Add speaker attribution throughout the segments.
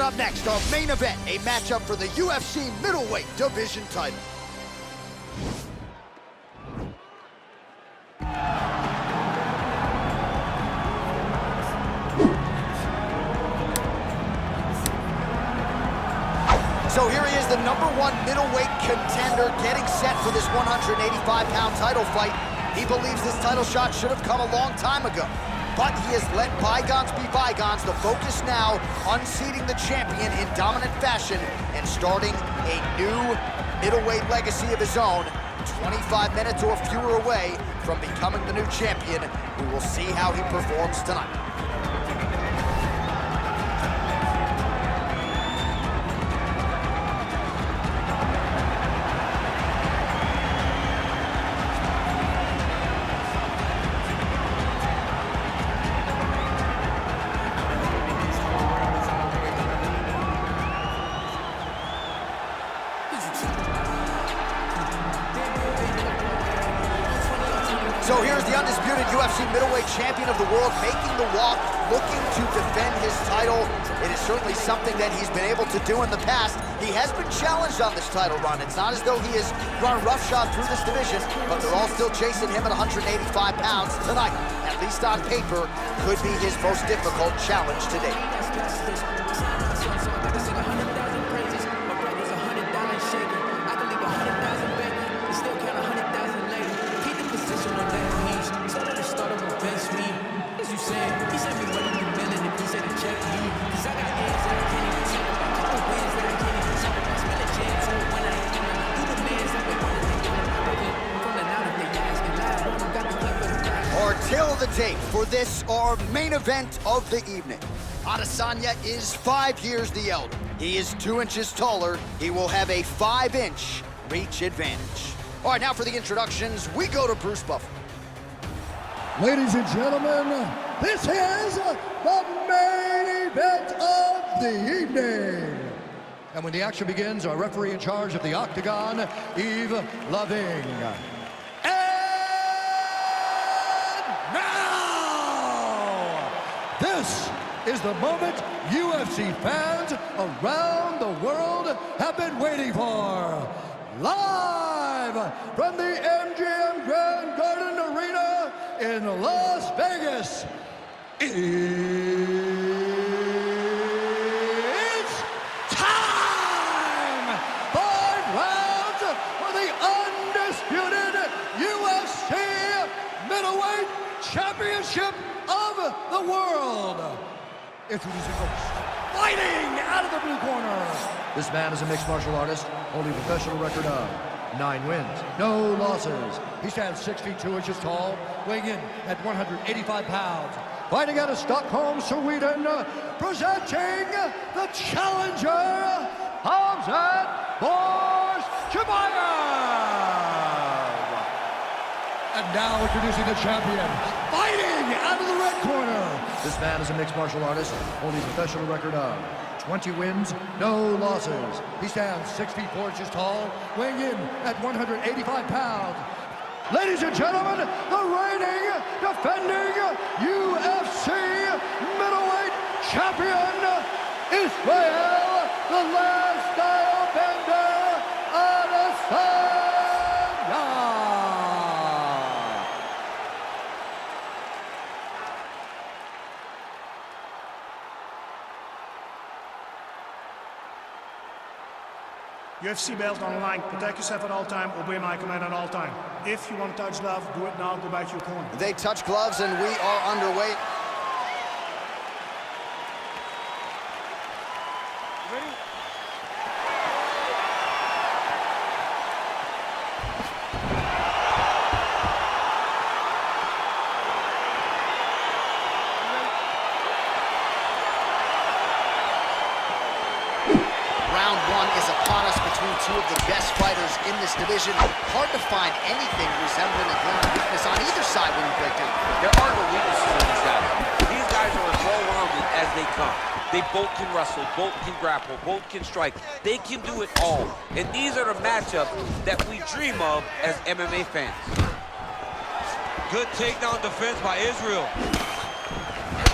Speaker 1: up next, our main event, a matchup for the UFC middleweight division title. So here he is, the #1 middleweight contender, getting set for this 185-pound title fight. He believes this title shot should have come a long time ago, but he has let bygones be bygones. The focus now, unseating the champion in dominant fashion and starting a new middleweight legacy of his own. 25 minutes or fewer away from becoming the new champion. We will see how he performs tonight. So here's the undisputed UFC middleweight champion of the world making the walk, looking to defend his title. It is certainly something that he's been able to do in the past. He has been challenged on this title run. It's not as though he has run roughshod through this division, but they're all still chasing him at 185 pounds tonight. At least on paper, could be his most difficult challenge to date. Till the tape for this, our main event of the evening. Adesanya is 5 years the elder. He is 2 inches taller. He will have a 5-inch reach advantage. All right, now for the introductions, we go to Bruce Buffer.
Speaker 2: Ladies and gentlemen, this is the main event of the evening. And when the action begins, our referee in charge of the Octagon, Yves Loving. This is the moment UFC fans around the world have been waiting for. Live from the MGM Grand Garden Arena in Las Vegas, it's time! 5 rounds for the undisputed UFC Middleweight Championship of the world. Introducing first, fighting out of the blue corner. This man is a mixed martial artist, holding a professional record of 9 wins, no losses. He stands 6 feet 2 inches tall, weighing in at 185 pounds. Fighting out of Stockholm, Sweden, presenting the challenger, Khamzat Chimaev. And now introducing the champion, fighting out of the red corner. This man is a mixed martial artist, holding a professional record of 20 wins, no losses. He stands 6 feet 4 inches tall, weighing in at 185 pounds. Ladies and gentlemen, the reigning, defending UFC middleweight champion, Israel, the last style bender, Adesanya.
Speaker 3: UFC belt on the line. Protect yourself at all time. Obey my command at all time. If you want to touch glove, do it now. Go back to your corner.
Speaker 1: They touch gloves and we are underway.
Speaker 3: Ready?
Speaker 1: Round 1 is upon us between 2 of the best fighters in this division. Hard to find anything resembling a glaring weakness on either side when you break down.
Speaker 4: There are no weaknesses in these guys. These guys are as well-rounded as they come. They both can wrestle, both can grapple, both can strike. They can do it all. And these are the matchups that we dream of as MMA fans. Good takedown defense by Israel.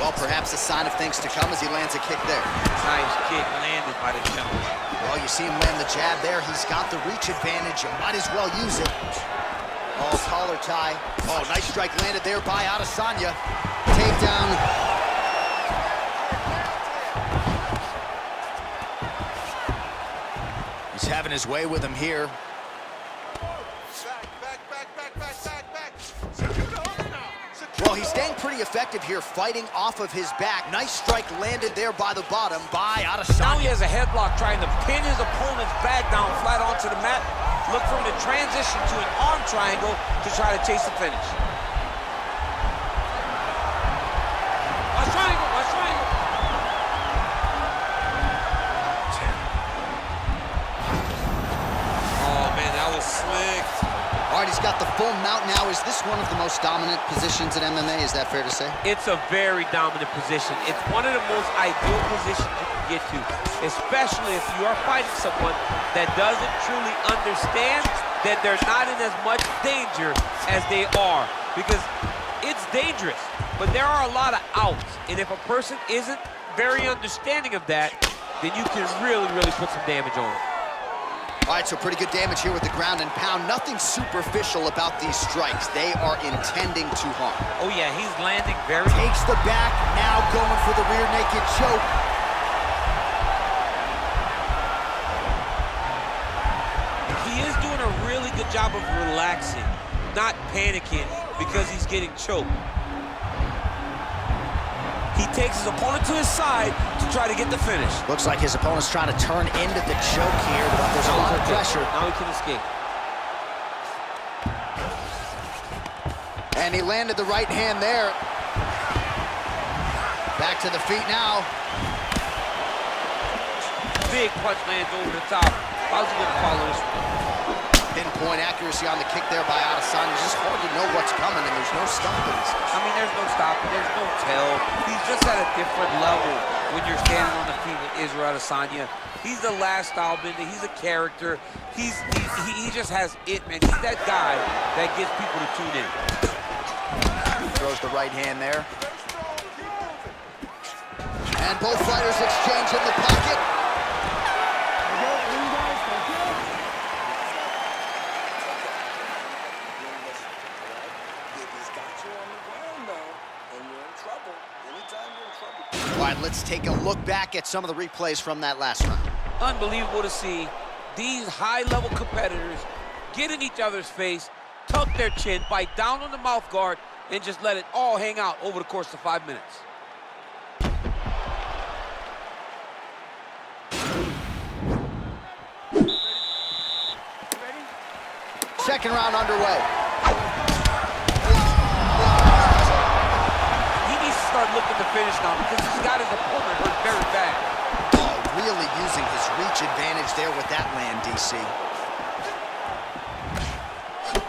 Speaker 1: Well, perhaps a sign of things to come as he lands a kick there.
Speaker 4: Nice kick landed by the gentleman.
Speaker 1: Well, you see him land the jab there. He's got the reach advantage. You might as well use it. Oh, collar tie. Oh, nice strike landed there by Adesanya. Takedown. He's having his way with him here. Well, he's staying pretty effective here, fighting off of his back. Nice strike landed there by the bottom by Adesanya.
Speaker 4: Now he has a headlock trying to pin his opponent's back down flat onto the mat. Look for him to transition to an arm triangle to try to chase the finish. Watch triangle, watch triangle.
Speaker 5: Oh, man, that was slick.
Speaker 1: All right, he's got the full mount now. Is this one of the most dominant positions in MMA? Is that fair to say?
Speaker 4: It's a very dominant position. It's one of the most ideal positions you can get to, especially if you are fighting someone that doesn't truly understand that they're not in as much danger as they are, because it's dangerous, but there are a lot of outs, and if a person isn't very understanding of that, then you can really, really put some damage on it.
Speaker 1: All right, so pretty good damage here with the ground and pound. Nothing superficial about these strikes. They are intending to harm.
Speaker 4: Oh, yeah, he's landing very...
Speaker 1: Takes the back, now going for the rear naked choke.
Speaker 4: He is doing a really good job of relaxing, not panicking because he's getting choked. He takes his opponent to his side to try to get the finish.
Speaker 1: Looks like his opponent's trying to turn into the choke here, but there's a lot of pressure.
Speaker 4: Now he can escape.
Speaker 1: And he landed the right hand there. Back to the feet now.
Speaker 4: Big punch lands over the top. How's he gonna follow this one?
Speaker 1: Pinpoint accuracy on the kick there by Adesanya. It's just hard to know what's coming, and there's no stopping.
Speaker 4: I mean, there's no stopping, there's no tell. He's just at a different level when you're standing on the feet with IZZY Adesanya. He's the last style bender. He's a character. He just has it, man. He's that guy that gets people to tune in.
Speaker 1: Throws the right hand there. And both fighters exchange in the pocket. All right, let's take a look back at some of the replays from that last round.
Speaker 4: Unbelievable to see these high-level competitors get in each other's face, tuck their chin, bite down on the mouth guard, and just let it all hang out over the course of 5 minutes.
Speaker 1: Second round underway.
Speaker 4: Start looking to finish now because he's got his opponent hurt very bad.
Speaker 1: Oh, really using his reach advantage there with that land, DC.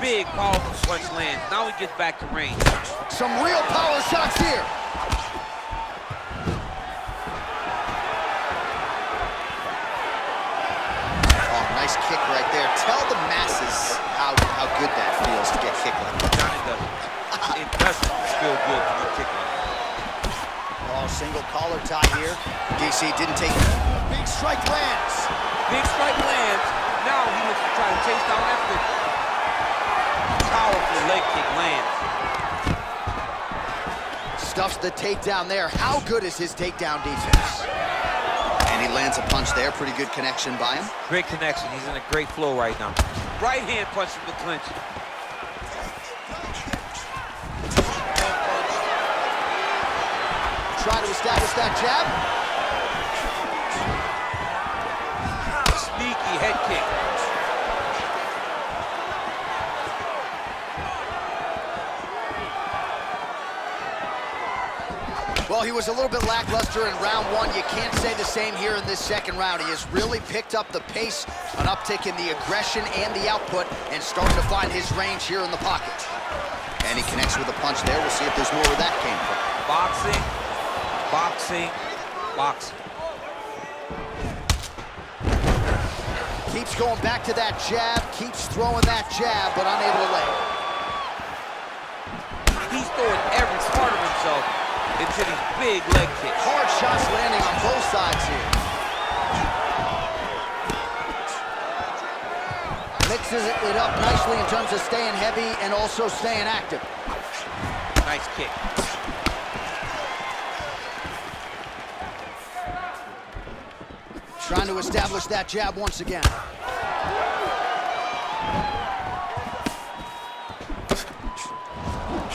Speaker 4: Big, powerful punch lands. Now he gets back to range.
Speaker 1: Some real power shots here. Oh, nice kick right there. Tell the masses how good that feels to get kicked like that.
Speaker 4: Johnny doesn't. It doesn't feel good to get kicked like that.
Speaker 1: Oh, single collar tie here. DC didn't take it. Big strike lands.
Speaker 4: Big strike lands. Now he looks to try to chase down that finish. Powerful leg kick lands.
Speaker 1: Stuffs the takedown there. How good is his takedown defense? And he lands a punch there. Pretty good connection by him.
Speaker 4: Great connection. He's in a great flow right now. Right hand punch from the clinch.
Speaker 1: Try to establish that jab.
Speaker 4: Sneaky head kick.
Speaker 1: Well, he was a little bit lackluster in round one. You can't say the same here in this second round. He has really picked up the pace, an uptick in the aggression and the output, and starting to find his range here in the pocket. And he connects with a punch there. We'll see if there's more where that came from.
Speaker 4: Boxing. Boxing, boxing.
Speaker 1: Keeps going back to that jab, keeps throwing that jab, but unable to lay.
Speaker 4: He's throwing every part of himself into these big leg kicks.
Speaker 1: Hard shots landing on both sides here. Mixes it up nicely in terms of staying heavy and also staying active.
Speaker 4: Nice kick.
Speaker 1: Trying to establish that jab once again.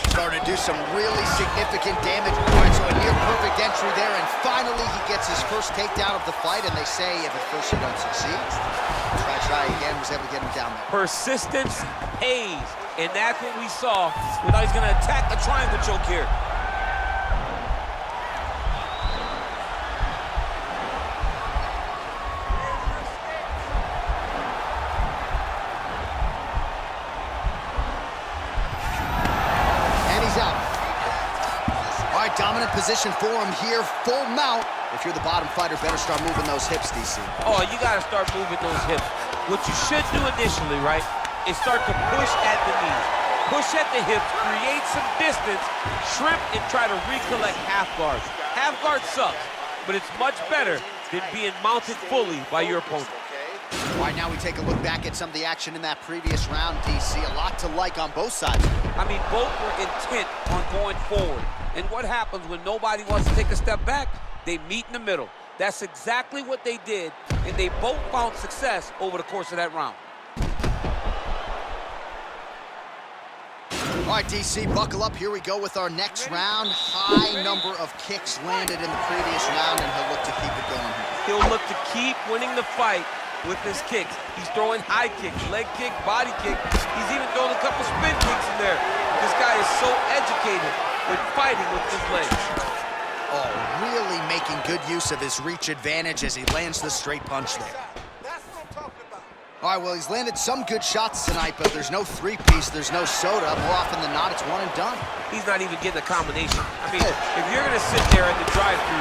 Speaker 1: Starting to do some really significant damage. All right, so a near perfect entry there, and finally he gets his first takedown of the fight, and they say if at first you don't succeed, try again, was able to get him down there.
Speaker 4: Persistence pays, and that's what we saw. We thought he's gonna attack a triangle choke here.
Speaker 1: Dominant position for him here, full mount. If you're the bottom fighter, better start moving those hips, DC.
Speaker 4: Oh, you gotta start moving those hips. What you should do initially, right, is start to push at the knees. Push at the hips, create some distance, shrimp, and try to recollect half guards. Half guard sucks, but it's much better than being mounted fully by your opponent.
Speaker 1: All right, now we take a look back at some of the action in that previous round, DC. A lot to like on both sides.
Speaker 4: I mean, both were intent on going forward. And what happens when nobody wants to take a step back? They meet in the middle. That's exactly what they did, and they both found success over the course of that round.
Speaker 1: All right, DC, buckle up. Here we go with our next round. High number of kicks landed in the previous round, and he'll look to keep it going here.
Speaker 4: He'll look to keep winning the fight with his kicks. He's throwing high kicks, leg kick, body kick. He's even throwing a couple spin kicks in there. This guy is so educated with fighting with his legs.
Speaker 1: Oh, really making good use of his reach advantage as he lands the straight punch there. All right, well, he's landed some good shots tonight, but there's no three-piece, there's no soda. More often than not, it's one and done.
Speaker 4: He's not even getting a combination. I mean, if you're gonna sit there at the drive-thru,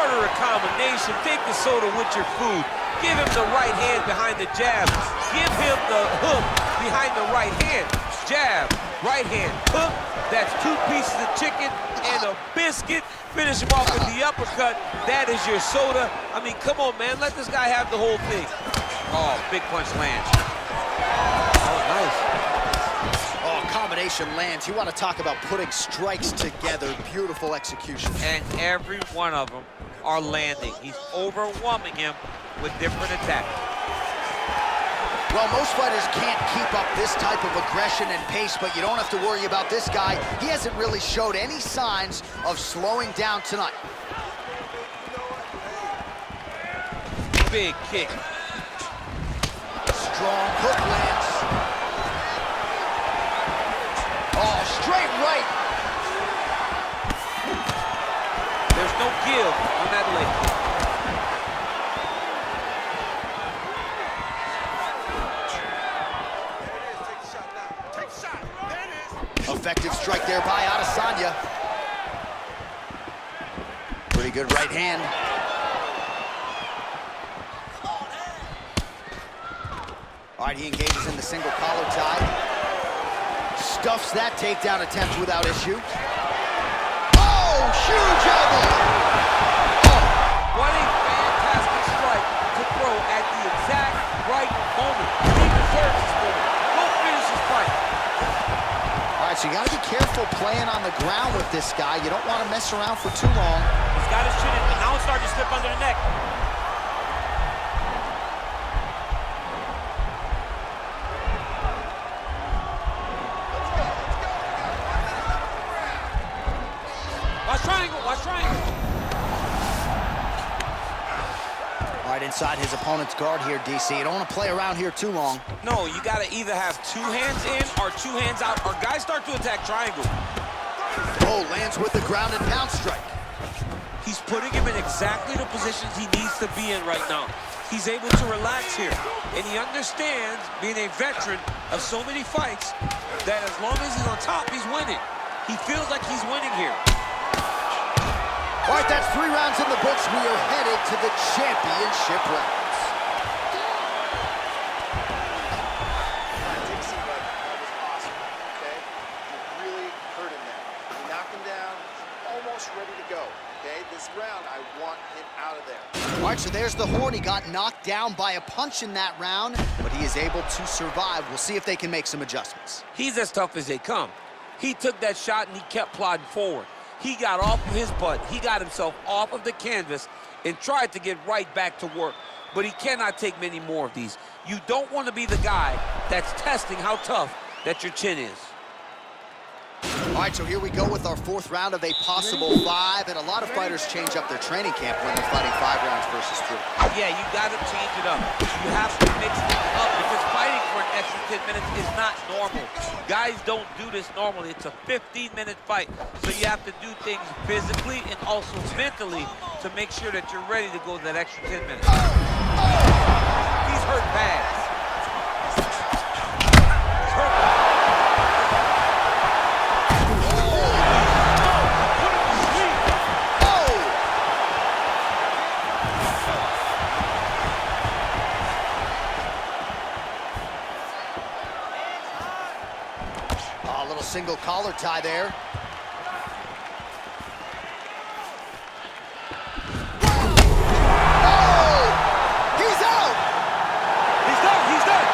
Speaker 4: order a combination, take the soda with your food, give him the right hand behind the jab, give him the hook behind the right hand, jab, right hand, hook. That's 2 pieces of chicken and a biscuit. Finish him off with the uppercut. That is your soda. I mean, come on, man. Let this guy have the whole thing. Oh, big punch lands. Oh, nice.
Speaker 1: Oh, combination lands. You want to talk about putting strikes together. Beautiful execution.
Speaker 4: And every one of them are landing. He's overwhelming him with different attacks.
Speaker 1: Well, most fighters can't keep up this type of aggression and pace, but you don't have to worry about this guy. He hasn't really showed any signs of slowing down tonight.
Speaker 4: Big kick.
Speaker 1: Strong hook lands. Oh, straight right.
Speaker 4: There's no give on that leg.
Speaker 1: Effective strike there by Adesanya. Pretty good right hand. All right, he engages in the single collar tie. Stuffs that takedown attempt without issue. Oh, huge elbow!
Speaker 4: Oh, what a fantastic strike to throw at the exact right moment. He deserves this moment. Go finish his fight.
Speaker 1: All right, so you gotta be careful playing on the ground with this guy. You don't want to mess around for too long.
Speaker 4: He's got his chin in, but now it's starting to slip under the neck. Watch triangle, watch triangle.
Speaker 1: All right, inside his opponent's guard here, DC. You don't want to play around here too long.
Speaker 4: No, you got to either have 2 hands in or 2 hands out, or guys start to attack triangle.
Speaker 1: Oh, lands with the ground and pound strike.
Speaker 4: He's putting him in exactly the positions he needs to be in right now. He's able to relax here, and he understands, being a veteran of so many fights, that as long as he's on top, he's winning. He feels like he's winning here.
Speaker 1: All right, that's 3 rounds in the books. We are headed to the championship rounds.
Speaker 6: Really hurt him there. He knocked him down, almost ready to go. Okay, this round, I want him out of there.
Speaker 1: All right, so there's the horn. He got knocked down by a punch in that round, but he is able to survive. We'll see if they can make some adjustments.
Speaker 4: He's as tough as they come. He took that shot and he kept plodding forward. He got off of his butt. He got himself off of the canvas and tried to get right back to work. But he cannot take many more of these. You don't want to be the guy that's testing how tough that your chin is.
Speaker 1: All right, so here we go with our fourth round of a possible 5, and a lot of fighters change up their training camp when they're fighting 5 rounds versus 3.
Speaker 4: Yeah, you got to change it up. You have to mix things up because fighting for an extra 10 minutes is not normal. Guys don't do this normally. It's a 15-minute fight, so you have to do things physically and also mentally to make sure that you're ready to go that extra 10 minutes. He's hurt bad. He's hurt bad.
Speaker 1: Single collar tie there. Oh! He's out!
Speaker 4: He's done, he's done!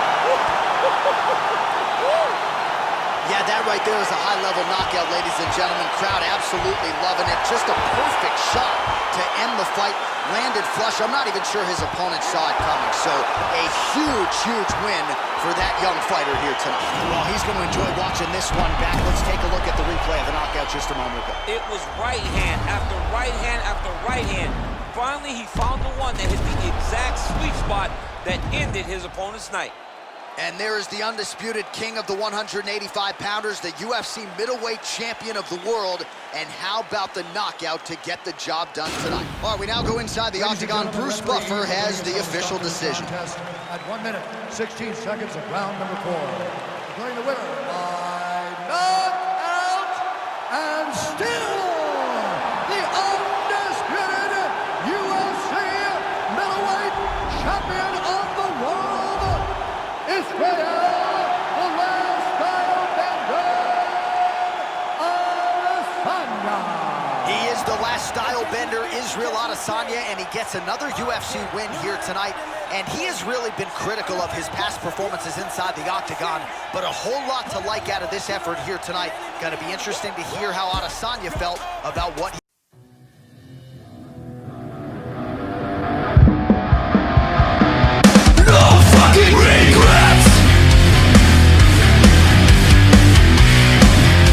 Speaker 1: Yeah, that right there is a high-level knockout, ladies and gentlemen. Crowd absolutely loving it. Just a perfect shot to end the fight. Landed flush. I'm not even sure his opponent saw it coming. So a huge, huge win for that young fighter here tonight. Well, he's going to enjoy watching this one back. Let's take a look at the replay of the knockout just a moment ago.
Speaker 4: It was right hand after right hand after right hand. Finally, he found the one that hit the exact sweet spot that ended his opponent's night.
Speaker 1: And there is the undisputed king of the 185-pounders, the UFC middleweight champion of the world. And how about the knockout to get the job done tonight? All right, we now go inside the octagon. Bruce Buffer has the official decision.
Speaker 2: At 1 minute, 16 seconds of round number 4. Declaring the winner by knockout and still the undisputed UFC middleweight champion of the world, Israel, the last style bender, Adesanya.
Speaker 1: He is the last style bender, Israel Adesanya, and he gets another UFC win here tonight. And he has really been critical of his past performances inside the octagon, but a whole lot to like out of this effort here tonight. Gonna be interesting to hear how Adesanya felt about what